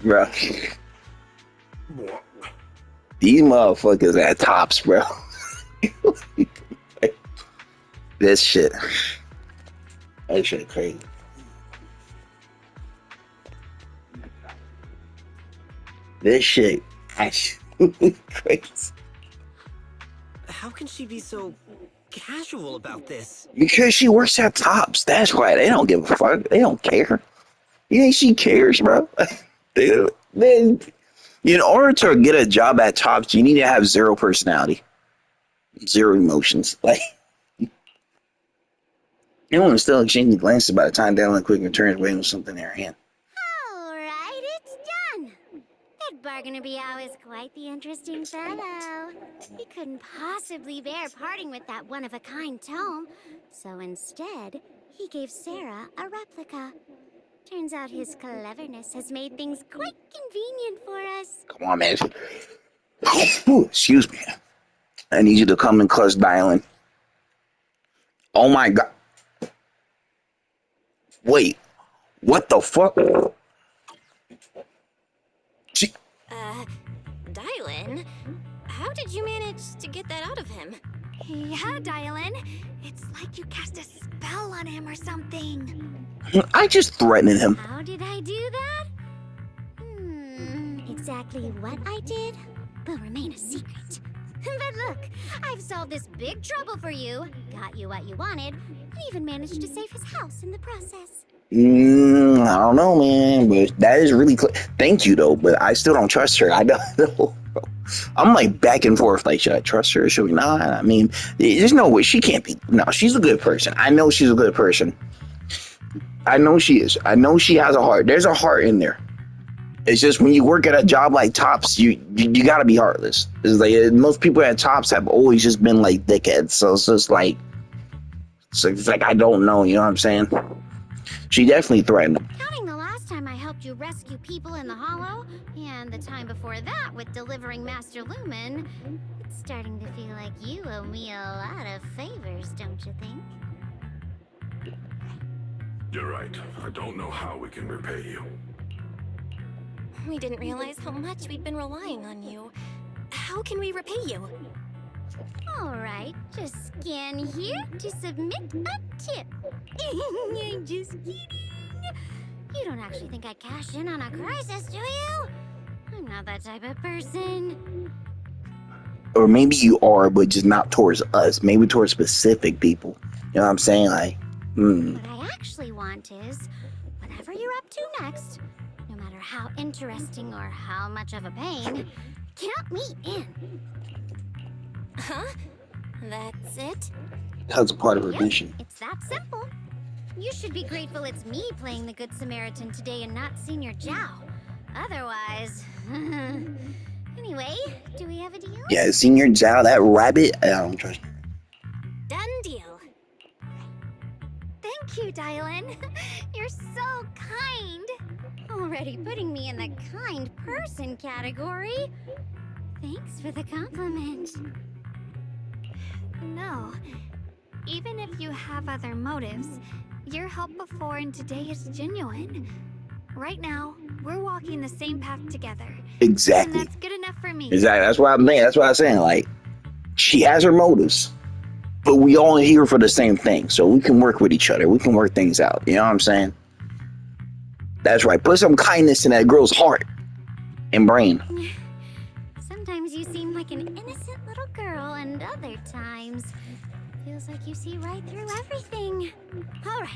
Bro. These motherfuckers at Tops, bro. This shit. That shit crazy. This shit actually crazy. How can she be so casual about this? Because she works at Tops. That's why they don't give a fuck. They don't care. You think she cares, bro? Then, in order to get a job at Tops, you need to have zero personality, zero emotions. Like, everyone is still exchanging glances by the time Dallin quickly turns away with something in her hand. All right, it's done. That bargainer Biao is quite the interesting fellow. He couldn't possibly bear parting with that one-of-a-kind tome, so instead, he gave Sarah a replica. Turns out his cleverness has made things quite convenient for us. Come on, man. Ooh, excuse me. I need you to come and clutch Dallin. Oh my god. Wait. What the fuck? She, Dylan? How did you manage to get that out of him? Yeah, Dylan. It's like you cast a spell on him or something. I just threatened him. How did I do that? Exactly what I did will remain a secret. But look, I've solved this big trouble for you, got you what you wanted, and even managed to save his house in the process. I don't know, man, but that is really cool. Thank you, though, but I still don't trust her. I don't know. I'm like back and forth. Like, should I trust her? Should we not? I mean, there's no way. She can't be. No, she's a good person. I know she's a good person. I know she is. I know she has a heart. There's a heart in there. It's just when you work at a job like Tops, you gotta be heartless. It's like most people at Tops have always just been like dickheads. So it's just like, it's like I don't know. You know what I'm saying? She definitely threatened him. Counting the last time I helped you you rescue people in the Hollow, and the time before that with delivering Master Lumen, it's starting to feel like you owe me a lot of favors, don't you think? You're right. I don't know how we can repay you. We didn't realize how much we'd been relying on you. How can we repay you? Alright, just scan here to submit a tip. I'm just kidding. You don't actually think I cash in on a crisis, do you? I'm not that type of person. Or maybe you are, but just not towards us. Maybe towards specific people. You know what I'm saying? Like, What I actually want is, whatever you're up to next, no matter how interesting or how much of a pain, count me in. Huh? That's it? that's a part of her Yep, mission. it's that simple. You should be grateful it's me playing the Good Samaritan today and not Senior Zhao. Otherwise... Anyway, do we have a deal? Yeah, Senior Zhao, that rabbit, I don't trust. Done deal. Thank you, Dylan. You're so kind. Already putting me in the kind person category. Thanks for the compliment. No. Even if you have other motives, your help before and today is genuine. Right now, we're walking the same path together. Exactly. And that's good enough for me. Exactly. That's what I'm saying. That's what I'm saying. Like, she has her motives, but we all here for the same thing. So we can work with each other. We can work things out. You know what I'm saying? That's right. Put some kindness in that girl's heart and brain. Sometimes you seem like an innocent little girl, and other times feels like you see right through everything. All right,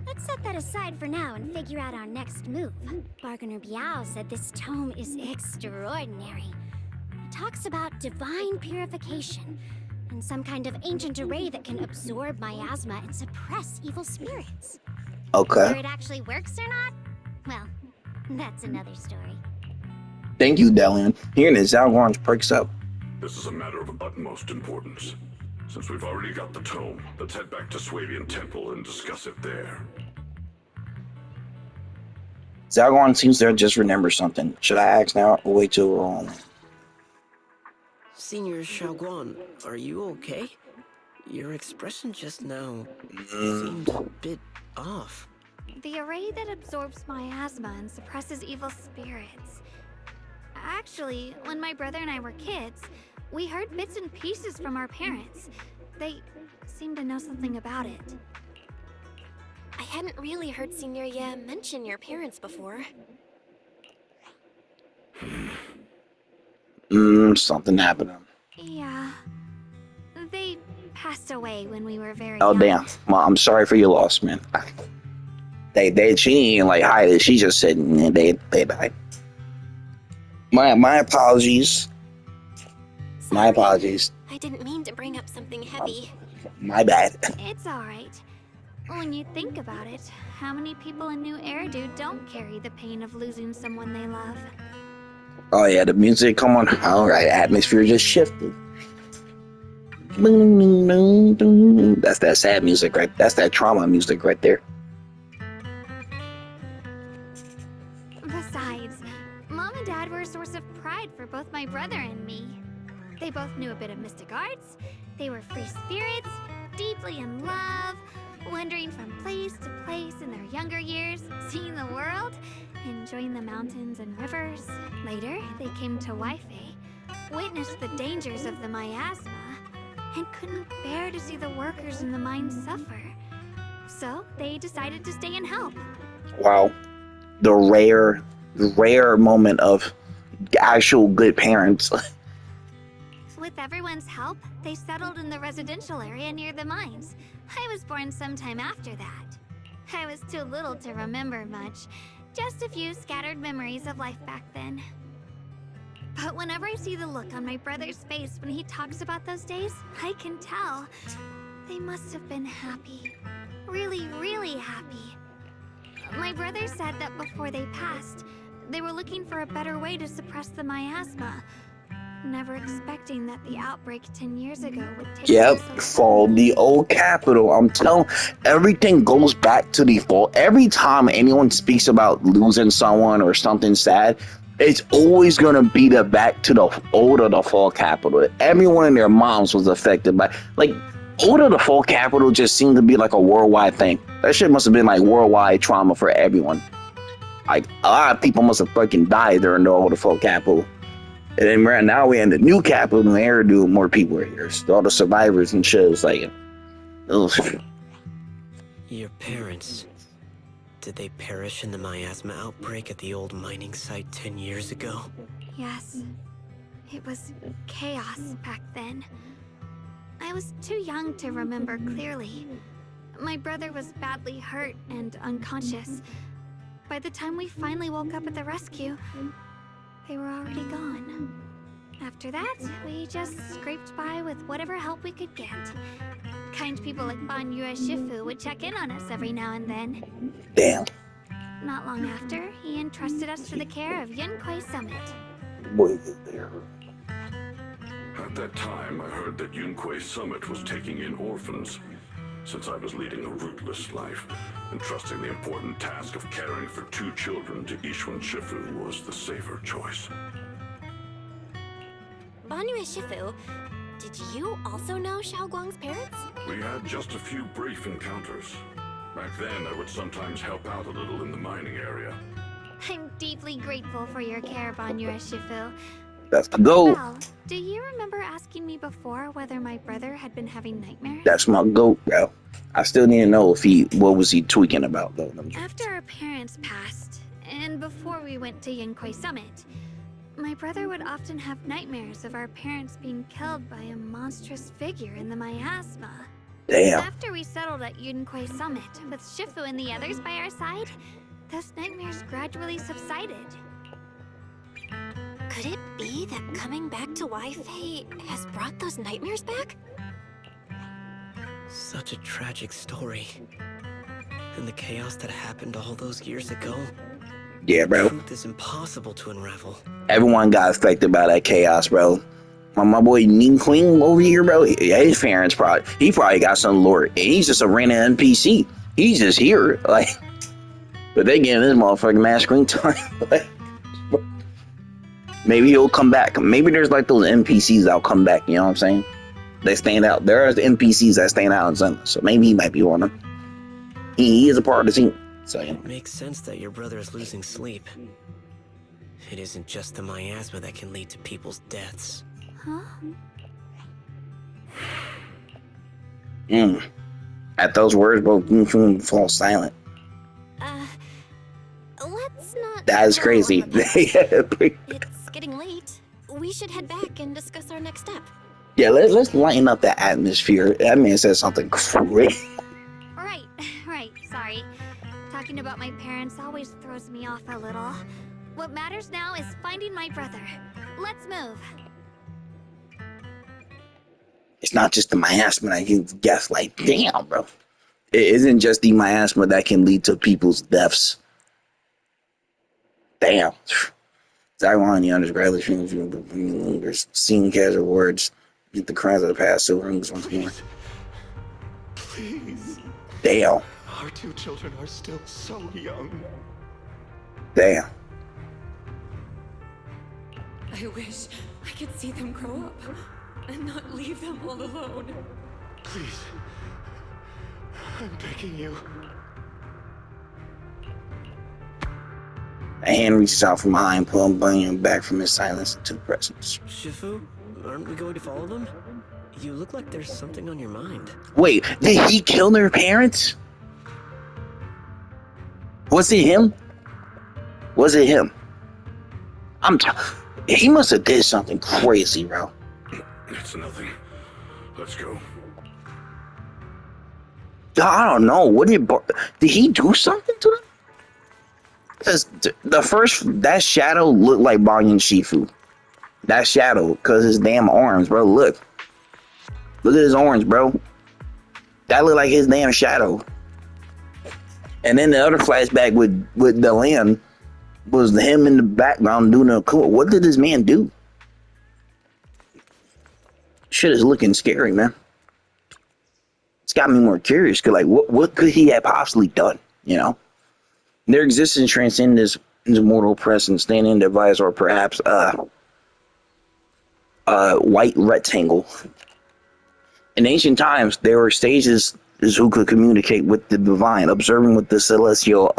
let's set that aside for now and figure out our next move. Bargainer Biao said this tome is extraordinary. It talks about divine purification and some kind of ancient array that can absorb miasma and suppress evil spirits. Okay. Whether it actually works or not, well, that's another story. Thank you, Delian. Hearing this, Zalgorn's perks up. This is a matter of utmost importance. Since we've already got the tome, let's head back to Swabian Temple and discuss it there. Zalgorn seems to just remember something. Should I ask now or wait till we're on? Senior Xiaoguan, are you okay? Your expression just now seemed a bit off. The array that absorbs miasma and suppresses evil spirits. Actually, when my brother and I were kids, we heard bits and pieces from our parents. They seemed to know something about it. I hadn't really heard Senior Ye mention your parents before. Something happened. Yeah. They passed away when we were very Oh, young. damn. Well, I'm sorry for your loss, man. She ain't like hide it. She just said they died. My apologies. My Sorry. apologies. I didn't mean to bring up something heavy. My bad. It's alright. When you think about it, how many people in New Eridu don't carry the pain of losing someone they love? Oh yeah, the music, come on. All right, atmosphere just shifted. That's that sad music, right? That's that trauma music right there. Besides, Mom and Dad were a source of pride for both my brother and me. They both knew a bit of mystic arts, they were free spirits, deeply in love, wandering from place to place in their younger years, seeing the world, enjoying the mountains and rivers. Later, they came to Waifei, witnessed the dangers of the miasma, and couldn't bear to see the workers in the mine suffer. So, they decided to stay and help. Wow. The rare moment of actual good parents. With everyone's help, they settled in the residential area near the mines. I was born sometime after that. I was too little to remember much, just a few scattered memories of life back then. But whenever I see the look on my brother's face when he talks about those days, I can tell they must have been happy. Really, really happy. My brother said that before they passed, they were looking for a better way to suppress the miasma. never expecting that the outbreak 10 years ago would take Yep, place so fall suddenly. the old capital. I'm telling, everything goes back to the fall. Every time anyone speaks about losing someone or something sad, it's always gonna be the back to the old of the fall capital. Everyone and their moms was affected by, like, old of the fall capital just seemed to be like a worldwide thing. That shit must have been like worldwide trauma for everyone. Like a lot of people must have fucking died during the old of the fall capital. And then right now we're in the new capital and there do more people are here. So all the survivors and shit is like, ugh. Your parents, did they perish in the miasma outbreak at the old mining site 10 years ago? Yes. It was chaos back then. I was too young to remember clearly. My brother was badly hurt and unconscious. By the time we finally woke up at the rescue, they were already gone. After that, we just scraped by with whatever help we could get. Kind people like Banyue Shifu would check in on us every now and then. Damn. Not long after, he entrusted us to the care of Yunquai Summit. Boy, there. At that time, I heard that Yunquai Summit was taking in orphans. Since I was leading a rootless life, entrusting the important task of caring for 2 children to Ishwan Shifu was the safer choice. Banyue Shifu, did you also know Xiao Guang's parents? We had just a few brief encounters. Back then, I would sometimes help out a little in the mining area. I'm deeply grateful for your care, Banyue Shifu. That's the goat. Well, do you remember asking me before whether my brother had been having nightmares? That's my goat, bro. I still need to know if what was he tweaking about though. After our parents passed, and before we went to Yunquai Summit, my brother would often have nightmares of our parents being killed by a monstrous figure in the miasma. Damn. After we settled at Yunquai Summit, with Shifu and the others by our side, those nightmares gradually subsided. Could it be that coming back to Wi-Fi has brought those nightmares back? Such a tragic story. And the chaos that happened all those years ago. Yeah, bro. Truth is impossible to unravel. Everyone got affected by that chaos, bro. My boy Ning Queen over here, bro. His parents he probably got some lore. And he's just a random NPC. He's just here, like. But they giving this motherfucking mass screen time. Like, maybe he'll come back. Maybe there's like those NPCs that'll come back. You know what I'm saying? They stand out. There are the NPCs that stand out in Zenless, so maybe he might be one of them. He is a part of the team. So you know. It makes sense that your brother is losing sleep. It isn't just the miasma that can lead to people's deaths. Huh? At those words, bro, Ning falls silent. Let's not... That is crazy. It's getting late. We should head back and discuss our next step. Yeah, let's lighten up the atmosphere. That man said something crazy. Right, sorry. Talking about my parents always throws me off a little. What matters now is finding my brother. Let's move. It's not just the miasma that you guess. Like, damn, bro. It isn't just the miasma that can lead to people's deaths. Damn. Taiwan, the undergraduate there's seeing casual words. Get the crimes of the past so rings once more. Please. Damn. Our 2 children are still so young. Damn. I wish I could see them grow up and not leave them all alone. Please. I'm begging you. A hand reaches out from behind, pulling Bunyan back from his silence into the presence. Shifu, aren't we going to follow them? You look like there's something on your mind. Wait, did he kill their parents? Was it him? Was it him? He must have did something crazy, bro. It's nothing. Let's go. I don't know. What did he do something to them? Because that shadow looked like Banyan Shifu. That shadow, because his damn arms, bro. Look at his arms, bro. That looked like his damn shadow. And then the other flashback with the land was him in the background doing a cool. What did this man do? Shit is looking scary, man. It's got me more curious. Cause like, what could he have possibly done? You know, their existence transcend this mortal presence, standing in device, or perhaps white rectangle. In ancient times, there were stages who could communicate with the divine, observing with the celestial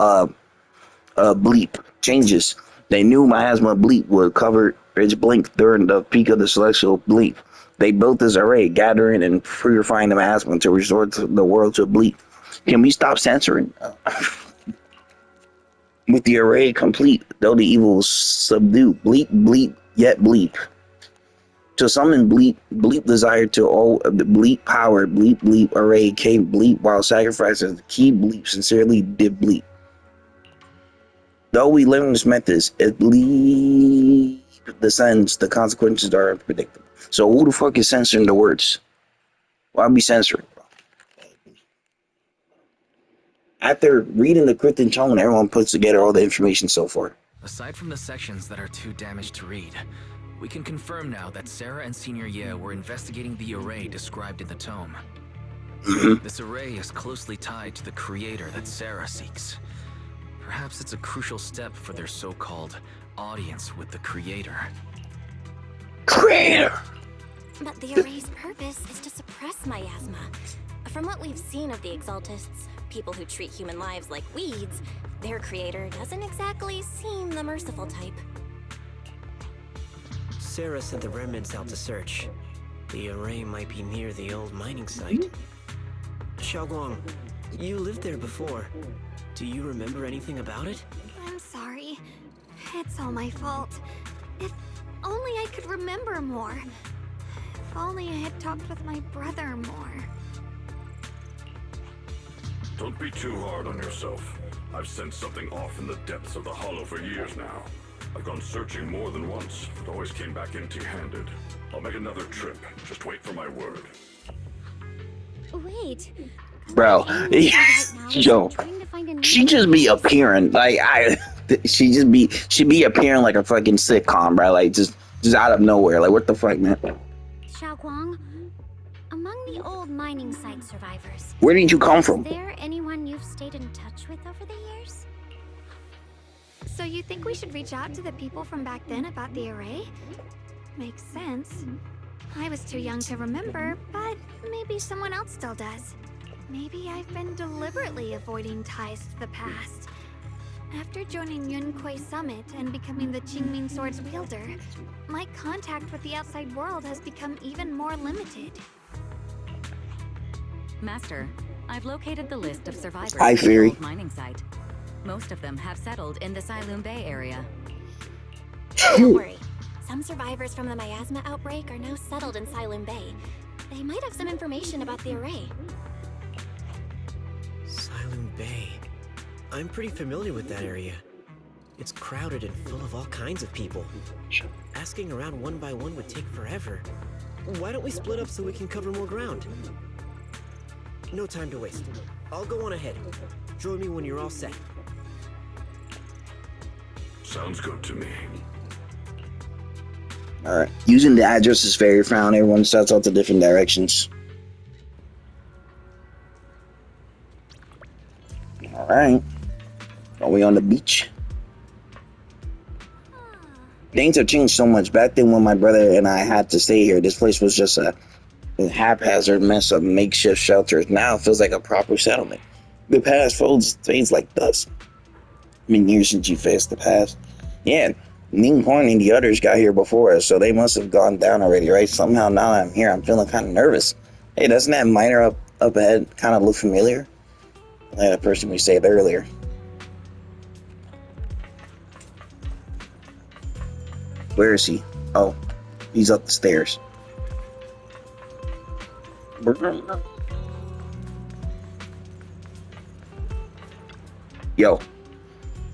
bleep changes. They knew miasma bleep would cover its blink during the peak of the celestial bleep. They built this array, gathering and purifying the miasma to restore the world to bleep. Can we stop censoring? With the array complete, though the evil was subdued, bleep, bleep, yet bleep. To summon bleep, bleep desired to all bleep power, bleep, bleep array came bleep while sacrifices the key bleep sincerely did bleep. Though we learn this methods, if bleep descends, the consequences are unpredictable. So who the fuck is censoring the words? Why be censoring? After reading the cryptic tone, everyone puts together all the information so far. Aside from the sections that are too damaged to read, we can confirm now that Sarah and Senior Ye were investigating the array described in the tome. This array is closely tied to the creator that Sarah seeks. Perhaps it's a crucial step for their so-called audience with the creator. Creator! But the array's purpose is to suppress miasma. From what we've seen of the Exaltists, people who treat human lives like weeds, their creator doesn't exactly seem the merciful type. Sarah sent the remnants out to search. The array might be near the old mining site. Xiaoguang, you lived there before. Do you remember anything about it? I'm sorry. It's all my fault. If only I could remember more. If only I had talked with my brother more. Don't be too hard on yourself. I've sensed something off in the depths of the hollow for years now. I've gone searching more than once, but always came back empty-handed. I'll make another trip. Just wait for my word. Wait. Bro, yo, she just be appearing like she be appearing like a fucking sitcom, bro. Like just out of nowhere. Like what the fuck, man? Xiaoguang, among the old mining site survivors, Where did you come from? is there anyone you've stayed in touch with over the years? So you think we should reach out to the people from back then about the array? Makes sense. I was too young to remember, but maybe someone else still does. Maybe I've been deliberately avoiding ties to the past. After joining Yunquei Summit and becoming the Qingming Sword's wielder, my contact with the outside world has become even more limited. Master, I've located the list of survivors Hi, of the Fury. old mining site. Most of them have settled in the Silum Bay area. Don't worry. Some survivors from the miasma outbreak are now settled in Silum Bay. They might have some information about the array. Silum Bay. I'm pretty familiar with that area. It's crowded and full of all kinds of people. Asking around one by one would take forever. Why don't we split up so we can cover more ground? No time to waste. I'll go on ahead. Join me when you're all set. Sounds good to me. Alright. Using the addresses Fairy found, everyone sets out to different directions. Alright. Are we on the beach? Things have changed so much. Back then when my brother and I had to stay here, this place was just a haphazard mess of makeshift shelters. Now it feels like a proper settlement. The past fades like dust. Been years since you faced the past. Yeah, Ning Horn and the others got here before us, so they must have gone down already, right? Somehow now I'm here, I'm feeling kind of nervous. Hey, doesn't that miner up ahead kind of look familiar? Like the person we saved earlier. Where is he? Oh, he's up the stairs. Yo,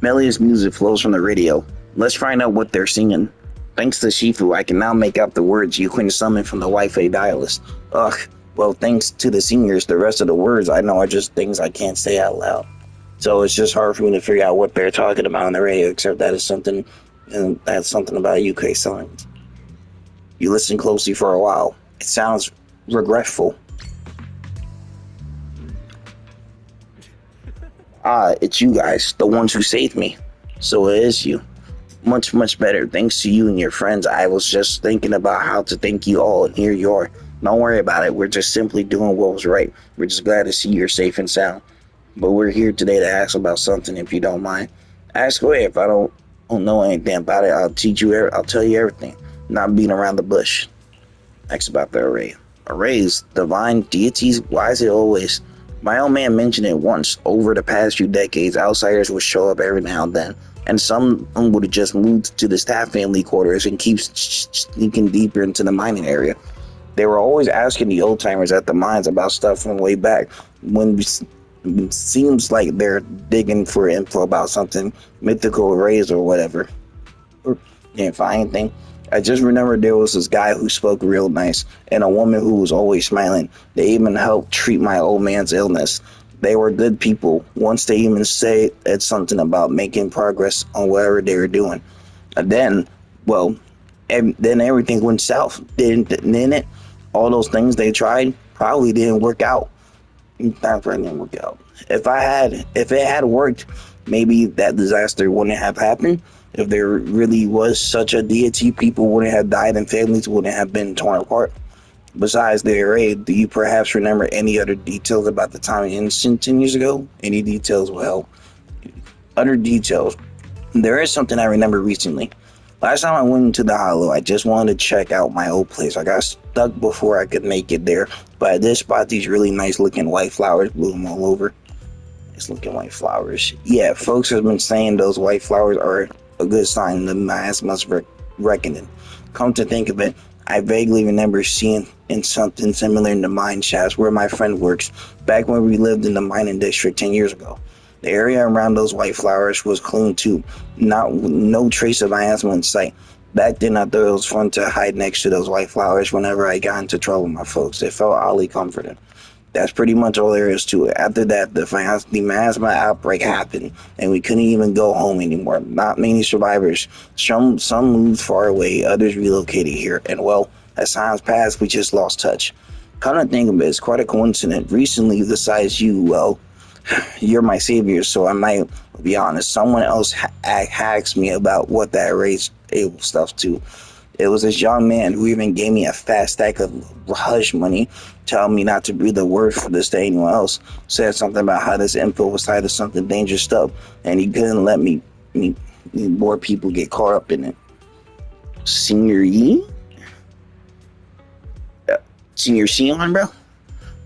melodious music flows from the radio. Let's find out what they're singing. Thanks to Shifu, I can now make out the words you couldn't summon from the Wi-Fi dialist. Ugh, well, thanks to the singers, the rest of the words I know are just things I can't say out loud. So it's just hard for me to figure out what they're talking about on the radio, except that is something, and that's something about UK signs. You listen closely for a while, It sounds regretful. Ah, it's you guys, the ones who saved me. So it is you. Much, much better. Thanks to you and your friends. I was just thinking about how to thank you all, and here you are. Don't worry about it. We're just simply doing what was right. We're just glad to see you're safe and sound. But we're here today to ask about something, if you don't mind. Ask away. If I don't know anything about it, I'll teach you. I'll tell you everything. Not beating around the bush. Ask about the array. Arrays, divine deities. Why is it always? My old man mentioned it once. Over the past few decades, outsiders would show up every now and then, and some would have just moved to the staff family quarters and keep sneaking deeper into the mining area. They were always asking the old timers at the mines about stuff from way back when it seems like they're digging for info about something mythical arrays or whatever. Didn't find anything. I just remember there was this guy who spoke real nice and a woman who was always smiling. They even helped treat my old man's illness. They were good people. Once they even said something about making progress on whatever they were doing. And then, well, then everything went south, didn't it? All those things they tried probably didn't work out. Probably didn't work out. If it had worked, maybe that disaster wouldn't have happened. If there really was such a deity, people wouldn't have died and families wouldn't have been torn apart. Besides the array, do you perhaps remember any other details about the time incident 10 years ago? Any details will help. Other details. There is something I remember recently. Last time I went into the Hollow, I just wanted to check out my old place. I got stuck before I could make it there, but I did spot these really nice looking white flowers bloom all over. Nice looking white flowers. Yeah, folks have been saying those white flowers are a good sign the miasma's reckoning. Come to think of it, I vaguely remember seeing in something similar in the mine shafts where my friend works, back when we lived in the mining district 10 years ago. The area around those white flowers was clean too, no trace of miasma in sight. Back then I thought it was fun to hide next to those white flowers whenever I got into trouble with my folks. It felt oddly comforting. That's pretty much all there is to it. After that, the miasma outbreak happened, and we couldn't even go home anymore. Not many survivors. Some moved far away, others relocated here, and well, as times passed, we just lost touch. Come to think of it, it's quite a coincidence. Recently, besides you, well, you're my savior, so I might be honest. Someone else asked me about what that race able stuff to. It was this young man who even gave me a fat stack of hush money, telling me not to breathe a word for this to anyone else. Said something about how this info was tied to something dangerous stuff, and he couldn't let me more people get caught up in it. Senior Yi? Senior Sion, bro?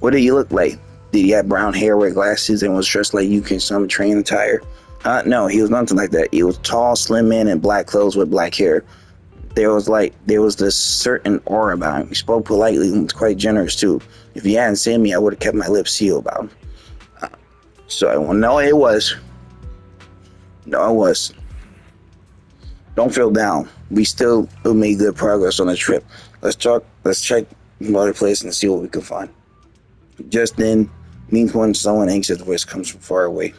What did he look like? Did he have brown hair, wear glasses, and was dressed like you can some train attire? No, he was nothing like that. He was tall, slim man in black clothes with black hair. There was this certain aura about him. He spoke politely and was quite generous too. If he hadn't seen me, I would have kept my lips sealed about him. No, it was. Don't feel down. We still made good progress on the trip. Let's check another place and see what we can find. Just then, Ninkun, someone anxious voice comes from far away.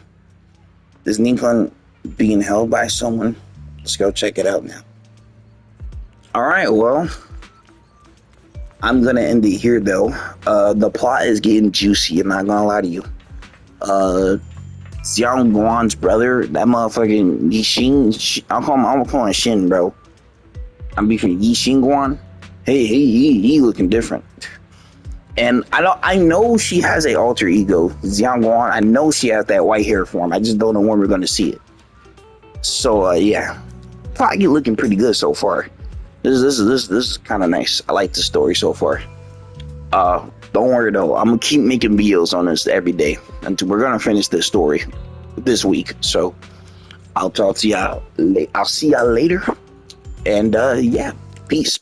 Is Ninkun being held by someone? Let's go check it out now. Alright, well, I'm gonna end it here though. The plot is getting juicy, I'm not gonna lie to you. Xiang Guan's brother, that motherfucking Yixing, I'm calling Shin, bro. I'm beefing Yixing Guan. Hey, he looking different. And I know she has a alter ego, Xiang Guan. I know she has that white hair form. I just don't know when we're gonna see it. So yeah, probably looking pretty good so far. This is kind of nice. I like the story so far. Don't worry though. I'm gonna keep making videos on this every day until we're gonna finish this story this week. So I'll talk to y'all. I'll see y'all later. And yeah, peace.